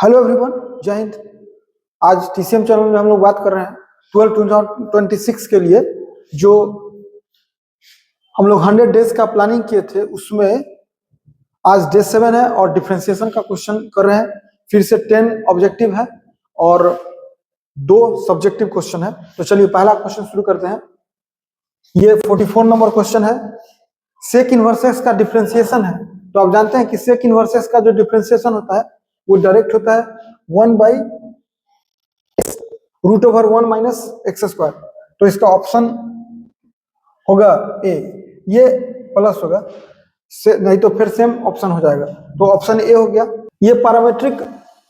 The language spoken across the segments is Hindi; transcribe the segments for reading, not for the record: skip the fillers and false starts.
हेलो एवरीवन, जय हिंद। आज टीसीएम चैनल में हम लोग बात कर रहे हैं 2026 के लिए जो हम लोग 100 डेज का प्लानिंग किए थे, उसमें आज डे 7 है और डिफरेंशिएशन का क्वेश्चन कर रहे हैं। फिर से 10 ऑब्जेक्टिव है और 2 सब्जेक्टिव क्वेश्चन है। तो चलिए पहला क्वेश्चन शुरू करते हैं। ये 44 नंबर क्वेश्चन है। सेक इनवर्स एक्स का डिफरेंशिएशन है। तो आप जानते हैं कि सेक इनवर्स एक्स का जो डिफरेंशिएशन होता है वो डायरेक्ट होता है 1/√1 माइनस एक्स स्क्वायर। तो इसका ऑप्शन होगा ए, ये प्लस होगा से, नहीं तो फिर सेम ऑप्शन हो जाएगा। तो ऑप्शन ए हो गया। ये पैरामीट्रिक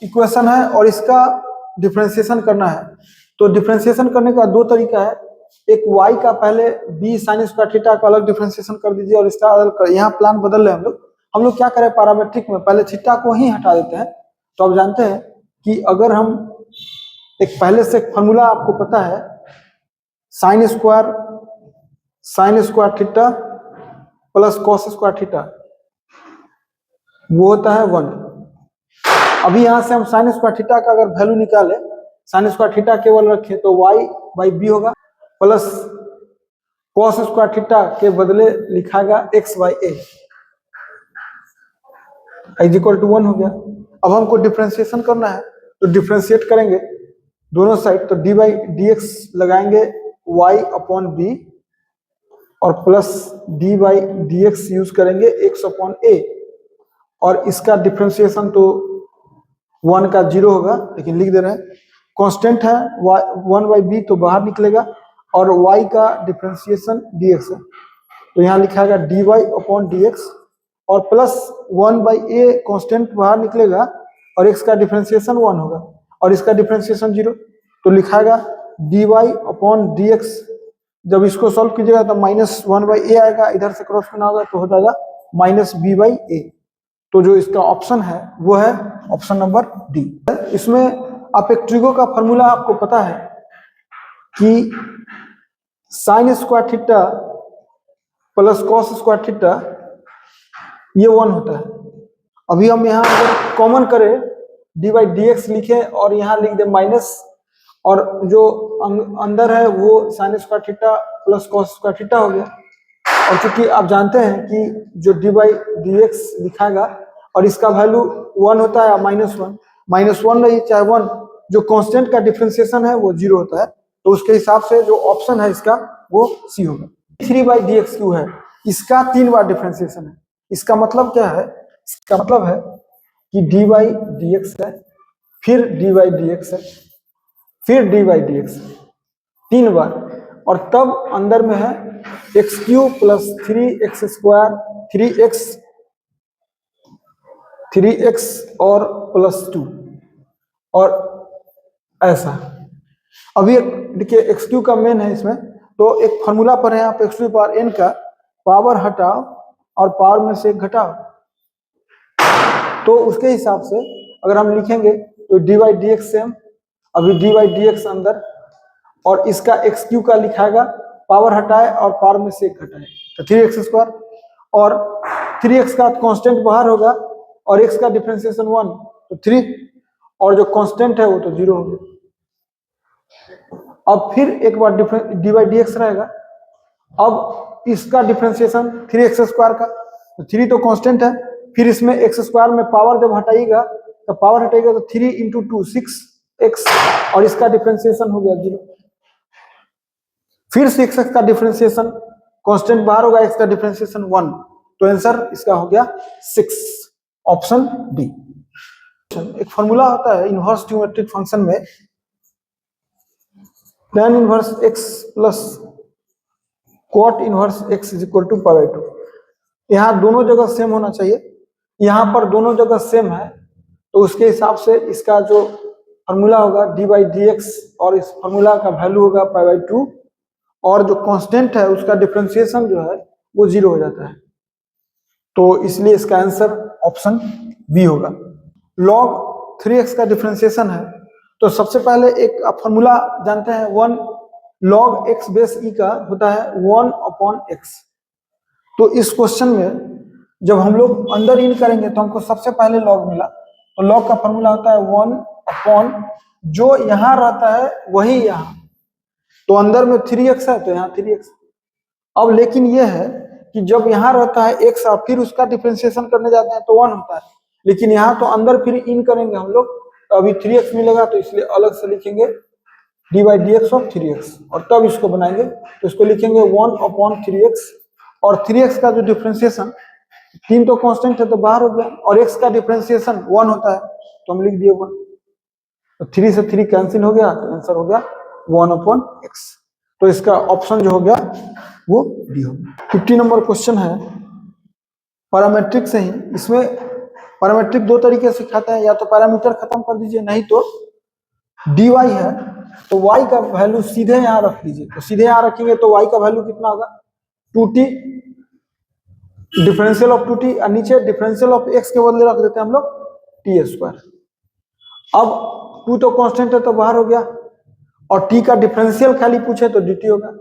इक्वेशन है और इसका डिफरेंशिएशन करना है। तो डिफरेंशिएशन करने का 2 तरीका है। एक y का पहले b साइन स्क्वायर थीटा का अलग डिफरेंशिएशन कर दीजिए और इसका अलग कर। यहाँ प्लान बदल रहे हैं हम लोग क्या करें, पैरामीट्रिक में पहले थीटा को ही हटा देते हैं। तो आप जानते हैं कि अगर हम एक पहले से फार्मूला आपको पता है, sine square theta plus cos square theta, वो होता है 1। अभी यहां से हम साइन स्क्वायर थीटा का अगर वैल्यू निकाले, साइन स्क्वायर थीटा केवल रखें तो y/b होगा प्लस कॉस स्क्वायर थीटा के बदले लिखाएगा x/a इक्वल टू 1 हो गया। अब हमको डिफरेंशिएशन करना है तो डिफरेंशिएट करेंगे दोनों साइड। तो d/dx लगाएंगे y/b और प्लस d/dx यूज करेंगे x/a और इसका डिफरेंशिएशन तो 1 का 0 होगा, लेकिन लिख दे रहे हैं। कांस्टेंट है 1/b तो बाहर निकलेगा और y का डिफरेंशिएशन dx है तो यहाँ लिखाएगा dy/dx और प्लस 1/a कांस्टेंट बाहर निकलेगा और x का डिफरेंशिएशन 1 होगा और इसका डिफरेंशिएशन 0 तो लिखाएगा dy/dx। जब इसको सॉल्व कीजिएगा तो -1/a आएगा, इधर से क्रॉस करना होगा तो हो जाएगा -b/a। तो जो इसका ऑप्शन है वो है ऑप्शन नंबर डी। इसमें अपेक्ट्रिगो का फॉर्मूला आपको पता है कि sine square theta plus cos square theta ये 1 होता है। अभी हम यहाँ अगर कॉमन करें d/dx लिखे और यहाँ लिख दे माइनस और जो अंदर है वो sine square theta plus cos square theta हो गया। और चूंकि आप जानते हैं कि जो d/dx लिखाएगा और इसका वैल्यू 1 होता है -1 रही चाहे 1, जो कांस्टेंट का डिफरेंशिएशन है वो 0 होता है। तो उसके हिसाब से जो ऑप्शन है इसका वो सी होगा। 3/dx क्यों है, इसका 3 बार डिफरेंशिएशन है। इसका मतलब क्या है, इसका मतलब है कि d/dx है, फिर d/dx है, फिर d/dx 3 बार और तब अंदर में है x³ प्लस 3x² 3x और प्लस 2 और ऐसा। अभी देखिए x³ का मेन है इसमें, तो एक फॉर्मूला पर है आप x⁴n का पावर हटाओ और पावर में से घटाओ। तो उसके हिसाब से अगर हम लिखेंगे तो d/dx सेम, अभी d/dx अंदर और इसका x³ का लिखाएगा पावर हटाए और पावर में से घटाए तो 3x² और 3x का कांस्टेंट बाहर होगा और x का डिफरेंशिएशन 1 तो 3 और जो कांस्टेंट है वो तो 0 हो गया। अब फिर एक बार d/dx रहेगा। अब इसका डिफरेंशिएशन 3x² का, तो 3 तो कांस्टेंट है, फिर इसमें x² में पावर जब हटाइएगा तो पावर हटाइएगा तो 3 × 2 6x और इसका डिफरेंशिएशन हो गया 0। फिर 6x का डिफरेंशिएशन कांस्टेंट बाहर होगा, x का डिफरेंशिएशन 1 तो आंसर इसका हो गया 6, ऑप्शन डी। एक फॉर्मूला होता है इनवर्स ट्रिग्नोमेट्रिक फंक्शन में, tan inverse x plus cot inverse x equal to π/2। यहाँ दोनों जगह सेम होना चाहिए, यहाँ पर दोनों जगह सेम है तो उसके हिसाब से इसका जो फॉर्मूला होगा d/dx और इस फॉर्मूला का वैल्यू होगा π/2 और जो कांस्टेंट है उसका डिफरेंशिएशन जो है वो 0 हो जाता है। तो इसलिए इसका आंसर ऑप्शन बी होगा। log 3x का डिफरेंशिएशन है तो सबसे पहले एक फॉर्मूला जानते हैं 1 log x बेस e का होता है 1/x। तो इस क्वेश्चन में जब हम लोग अंदर इन करेंगे तो हमको सबसे पहले log मिला तो लॉग का फॉर्मूला होता है 1 जो यहाँ रहता है वही यहाँ, तो अंदर में 3x है तो यहाँ 3x। अब लेकिन ये है कि जब यहाँ रहता है x और फिर उसका डिफरेंशिएशन करने जाते हैं तो 1 होता है, लेकिन यहाँ तो अंदर फिर इन करेंगे हम लोग तो अभी 3x मिलेगा, तो इसलिए अलग से लिखेंगे d/dx ऑफ 3x, और तब इसको बनाएंगे तो इसको लिखेंगे 1/3x, और 3x का जो डिफरेंशिएशन, 3 तो कांस्टेंट है तो बाहर हो गया, और x का डिफरेंशिएशन 1 होता है तो हम लिख दिए 1, तो 3 से 3 कैंसिल हो गया, तो आंसर हो गया 1/x। तो इसका ऑप्शन जो हो गया वो डी हो गया। 50 नंबर क्वेश्चन है पैरामीट्रिक से ही। इसमें पैरामीट्रिक दो तरीके से खाता है, या तो पैरामीटर खत्म कर दीजिए, नहीं तो dy है तो y का वैल्यू सीधे यहाँ रख दीजिए, तो सीधे यहाँ रखेंगे तो y का वैल्यू कितना होगा 2t, डिफरेंशियल ऑफ 2t, और नीचे डिफरेंशियल ऑफ x के बदले रख देते हैं हम लोग t²। अब 2 तो कांस्टेंट है तो बाहर हो गया, और t का डिफरेंशियल खाली पूछे तो dt होगा,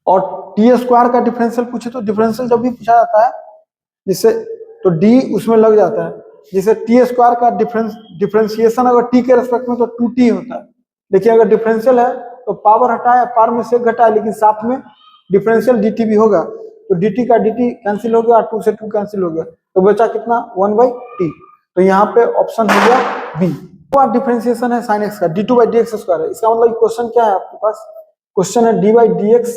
और t² का डिफरेंशियल पूछे तो डिफरेंशियल जब भी पूछा जाता है जिससे तो d उसमें लग जाता है, जैसे t² का डिफरेंशिएशन अगर t के रेस्पेक्ट में तो 2t होता है, देखिए अगर डिफरेंशियल है तो पावर हटाया, पावर में से घटाया, लेकिन साथ में डिफरेंशियल dt भी होगा, तो dt का dt कैंसिल हो गया, 2 से 2 कैंसिल हो गया, तो बचा कितना 1/t, तो यहाँ पे ऑप्शन हो गया बी। डिफरेंशिएशन है sin x का d2/dx², है इसका मतलब क्वेश्चन क्या है आपके पास, क्वेश्चन है d/dx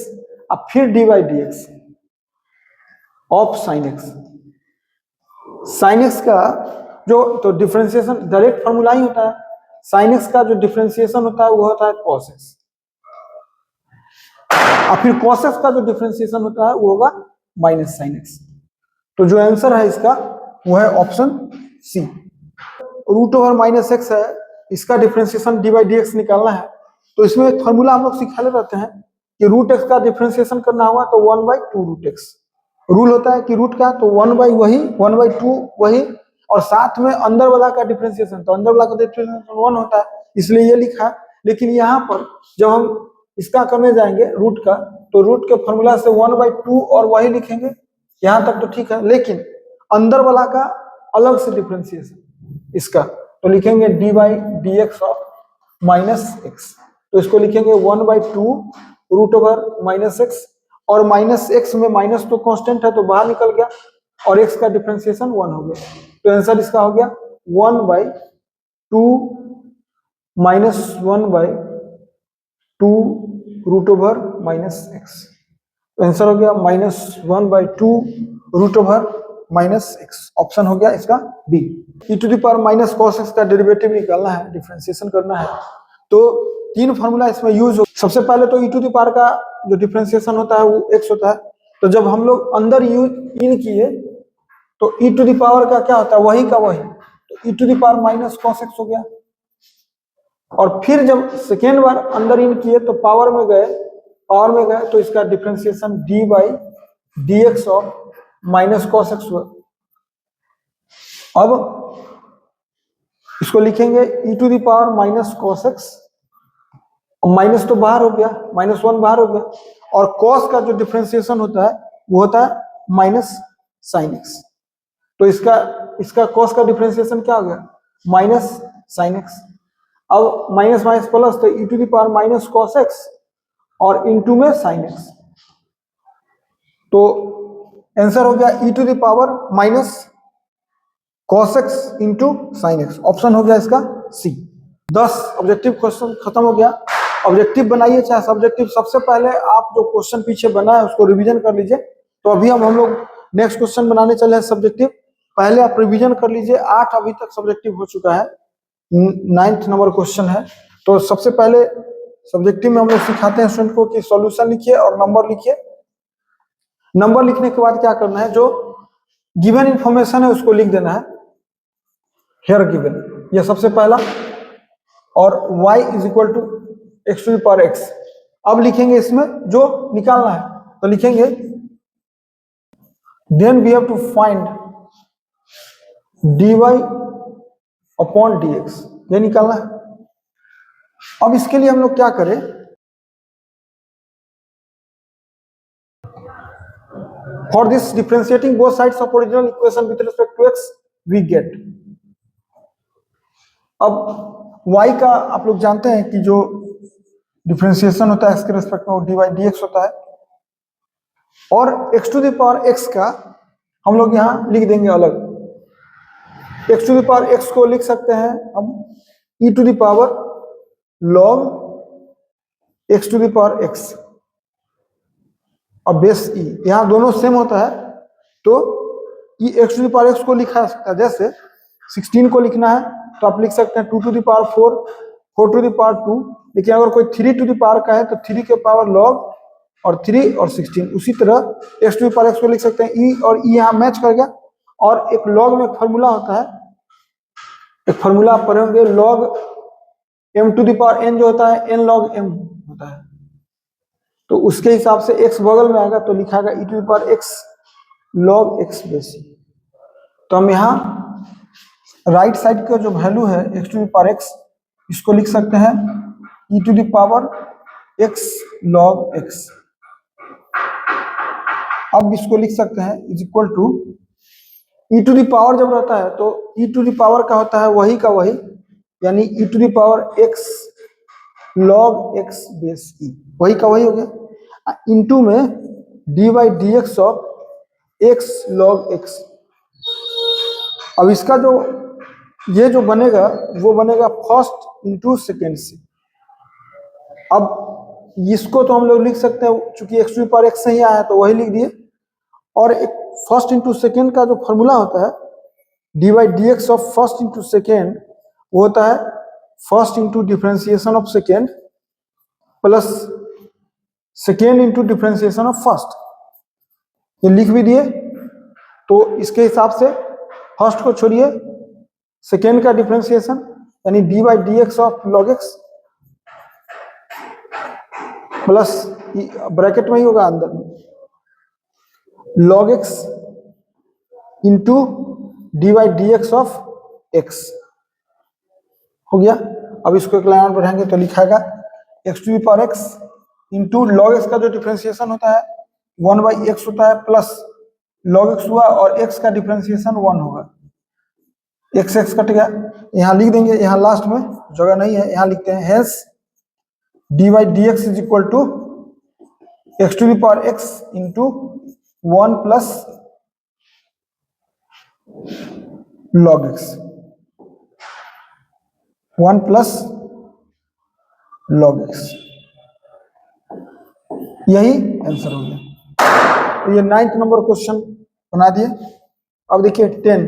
और फिर d/dx of sin x। sin x का जो तो डिफरेंशिएशन डायरेक्ट फॉर्मूला ही होता है, sin x का जो डिफरेंशिएशन होता है वो होता है cos x, और फिर cos x का जो डिफरेंशिएशन होता है वो होगा माइनस sin x। तो जो आंसर है इसका वो है ऑप्शन सी। √-x है, इसका डिफरेंशिएशन d/dx निकालना है, तो इसमें एक फॉर्मूला हम लोग सिखा ले रहते हैं कि √x का डिफरेंशिएशन करना होगा तो 1/2√x रूल होता है कि रूट का तो 1/2 वही, और साथ में अंदर वाला का डिफरेंशिएशन, तो अंदर वाला का डिफरेंशिएशन 1 होता है, इसलिए ये लिखा। लेकिन यहाँ पर जब हम इसका करने जाएंगे रूट का, तो रूट के फॉर्मूला से 1/2 और वही लिखेंगे, यहाँ तक तो ठीक है, लेकिन अंदर वाला का अलग से डिफरेंशिएशन इसका, तो लिखेंगे d/dx ऑफ -x, तो इसको लिखेंगे 1/2 √-x, और -x में माइनस तो कांस्टेंट है तो बाहर निकल गया, और x का डिफरेंशिएशन 1 हो गया, तो आंसर इसका हो गया 1/2 -1/2 √-x, तो आंसर हो गया -1/2 √-x, ऑप्शन हो गया इसका बी। e⁻−cos x का डेरिवेटिव निकालना है, डिफरेंशिएशन करना है, तो 3 फार्मूला इसमें यूज हो। सबसे पहले तो e⁻ का जो डिफरेंशिएशन होता है वो x होता है, तो जब हम लोग अंदर इन किए तो e⁻ का क्या होता है वही का वही, तो e⁻−cos x हो गया, और फिर जब सेकेंड बार अंदर इन किए तो पावर में गए तो इसका differentiation d/dx of -cos x हुआ। अब इसको लिखेंगे e⁻−cos x, माइनस तो बाहर हो गया, -1 बाहर हो गया, और cos का जो डिफरेंशिएशन होता है वो होता है -sin x, तो इसका cos का डिफरेंशिएशन क्या हो गया -sin x। अब माइनस माइनस प्लस, तो e⁻−cos x और इनटू में sin x, तो आंसर हो गया e⁻−cos x into sin x, option हो गया इसका सी। 10 ऑब्जेक्टिव क्वेश्चन खत्म हो गया। ऑब्जेक्टिव बनाइए चाहे सब्जेक्टिव, सबसे पहले आप जो क्वेश्चन पीछे बना है उसको रिवीजन कर लीजिए। तो अभी हम लोग नेक्स्ट क्वेश्चन बनाने चले हैं सब्जेक्टिव, पहले आप रिवीजन कर लीजिए। 8 अभी तक सब्जेक्टिव हो चुका है, 9th नंबर क्वेश्चन है। तो सबसे पहले सब्जेक्टिव में हम लोग सिखाते हैं स्टूडेंट को कि सॉल्यूशन लिखिए और नंबर लिखिए। नंबर लिखने के बाद क्या करना है, जो गिवन इंफॉर्मेशन है उसको लिख देना है, हियर गिवन, ये सबसे पहला, और y = x⁴x। अब लिखेंगे इसमें जो निकालना है, तो लिखेंगे then we have to find dy/dx, ये निकालना है। अब इसके लिए हम लोग क्या करें, for this differentiating both sides of original equation with respect to x we get, अब y का आप लोग जानते हैं कि जो डिफरेंशिएशन होता है x के रेस्पेक्ट में वो dy dx होता है, और x to the power x का हम लोग यहाँ लिख देंगे अलग। x to the power x को लिख सकते हैं हम e to the power log x to the power x और बेस e, यहाँ दोनों सेम होता है तो ये x to the power x को लिखा जा सकता है। जैसे 16 को लिखना है तो आप लिख सकते हैं 2 to the power 4, 4 to the power 2, लेकिन अगर कोई 3 टू द पावर का है तो 3 के पावर log और 3 और 16। उसी तरह x to the power x को लिख सकते हैं e, और e यहाँ मैच कर गया। और एक log में एक फॉर्मूला होता है, एक फॉर्मूला आप पढ़े होंगे, log m to the power n जो होता है n log m होता है, तो उसके हिसाब से x बगल में आएगा तो लिखा गया e to the power x log x base e। तो हम यहाँ राइट साइड का जो वैल्यू है x to the power x, इसको लिख सकते हैं e to the power x log x। अब इसको लिख सकते हैं is equal to e to the power जब रहता है तो e टू द पावर का होता है वही का वही, यानी e to the power x log x base e, वही का वही हो गया, इनटू में dy dx of x log x। अब इसका जो ये जो बनेगा वो बनेगा फर्स्ट इंटू सेकेंड से। अब इसको तो हम लोग लिख सकते हैं, चूंकि x to the power x से ही आया तो वही लिख दिए। और एक फर्स्ट इंटू सेकेंड का जो फॉर्मूला होता है dy dx of first into second, वो होता है first into differentiation of second plus second into differentiation of first. ये लिख भी दिए। तो इसके हिसाब से फर्स्ट को छोड़िए, सेकेंड का डिफरेंशिएशन यानी dy dx of log x plus bracket में ही होगा अंदर में log x into dy dx of x हो गया। अब इसको एक लाइन और बढ़ाएंगे तो लिखाएगा x to the power x into log x का जो डिफरेंशिएशन होता है 1/x होता है प्लस log x हुआ और x का डिफरेंशिएशन 1 होगा, x x कट गया, यहाँ लिख देंगे, यहाँ लास्ट में जगह नहीं है, यहाँ लिखते हैं hence dy dx is equal to x to the power x into 1 plus log x, 1 plus log x, यही आंसर हो गया। तो ये 9th नंबर क्वेश्चन बना दिए। अब देखिए 10,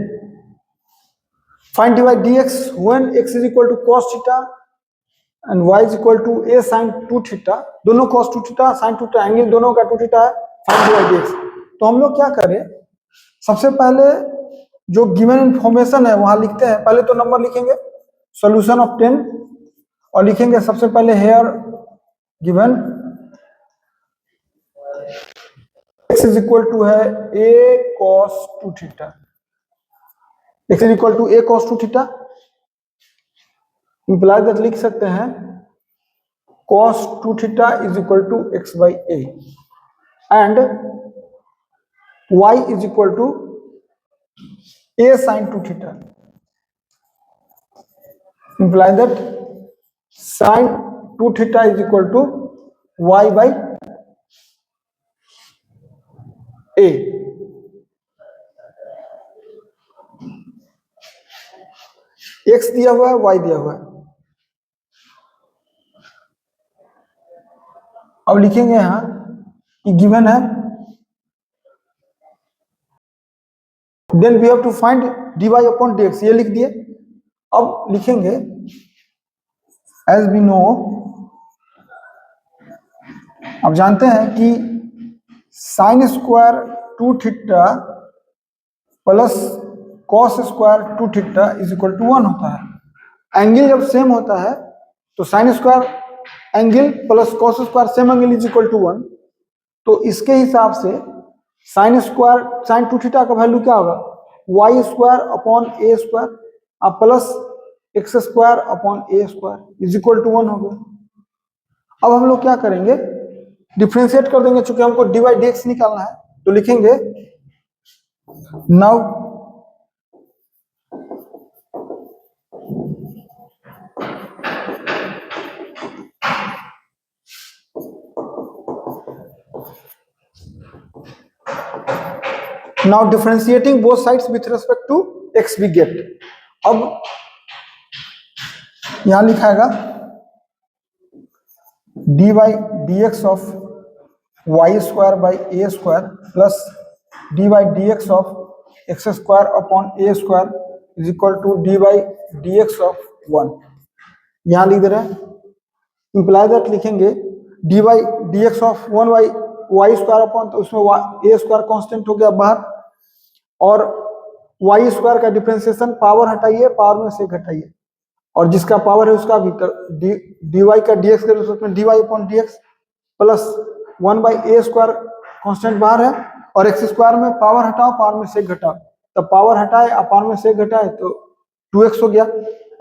find dy dx when x is equal to cos theta and y is equal to a sin 2 theta, दोनों cos 2 theta sin 2 theta, angle दोनों का 2 थीटा है, फाइंड dy dx। तो हम लोग क्या करें, सबसे पहले जो गिवन इंफॉर्मेशन है वहां लिखते हैं। पहले तो नंबर लिखेंगे सॉल्यूशन ऑफ 10 और लिखेंगे सबसे पहले here given x is equal to है a cos 2 theta, x is equal to a cos 2 theta, imply that लिख सकते हैं cos 2 theta is equal to x by a and y is equal to a sin 2 theta, imply that sin 2 theta is equal to y by a। x दिया हुआ है, y दिया हुआ है। अब लिखेंगे यहां कि गिवन है, then we have to find dy upon dx, ये लिख दिए। अब लिखेंगे एज वी नो, अब जानते हैं कि sine square 2 theta plus cos square 2 theta is equal to 1 होता है। एंगल जब सेम होता है तो sine square angle plus cos square same angle is equal to 1। तो इसके हिसाब से साइन स्क्वायर साइन 2 थीटा का वैल्यू क्या होगा, वाई स्क्वायर अपॉन ए स्क्वायर अब plus x square upon A square is equal to 1 हो गया। अब हम लोग क्या करेंगे, डिफरेंशिएट कर देंगे, चूंकि हमको dy dx निकालना है। तो लिखेंगे now now differentiating both sides with respect to X we get, अब यहां लिखाएगा D by D X of Y square by A square plus D by D X of X square upon A square is equal to D by D X of 1। यहां लिख दे रहे हैं, इंप्लाई दैट लिखेंगे D by D X of 1 by Y square upon, तो उसमें ए स्क्वायर कांस्टेंट हो गया बाहर, और वाई स्क्वायर का डिफरेंशिएशन पावर हटाइए, पावर में से घटाइए, और जिसका पावर है उसका भी डी वाई का डी एक्स के रूप में d y upon d x plus 1 by A square constant बाहर है, और एक्स स्क्वायर में पावर हटाओ, पावर में से घटाओ, तो पावर हटाए और पावर में से घटाए तो 2x हो गया,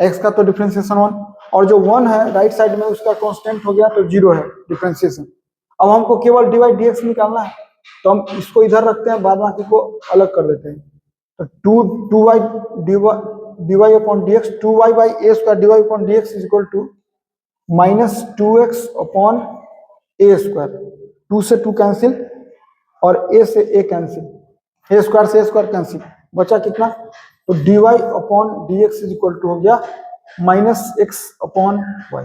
x का तो डिफरेंशिएशन 1, और जो 1 है राइट साइड में उसका कांस्टेंट हो गया तो 0 है डिफरेंशिएशन। अब हमको केवल डी वाई डी एक्स निकालना है, तो हम इसको इधर रखते हैं, बाद बाकी को अलग कर देते हैं, तो 2 y d y upon d x, 2y by A square d y upon d x is equal to minus 2x upon A square, 2 से 2 कैंसिल और a से a कैंसिल, ए स्क्वायर से a स्क्वायर कैंसिल, बचा कितना, तो dy upon d x is equal to हो गया माइनस x अपॉन y।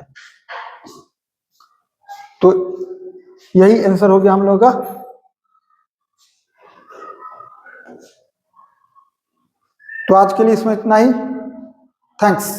तो यही आंसर हो गया हम लोगों का। तो आज के लिए इसमें इतना ही, थैंक्स।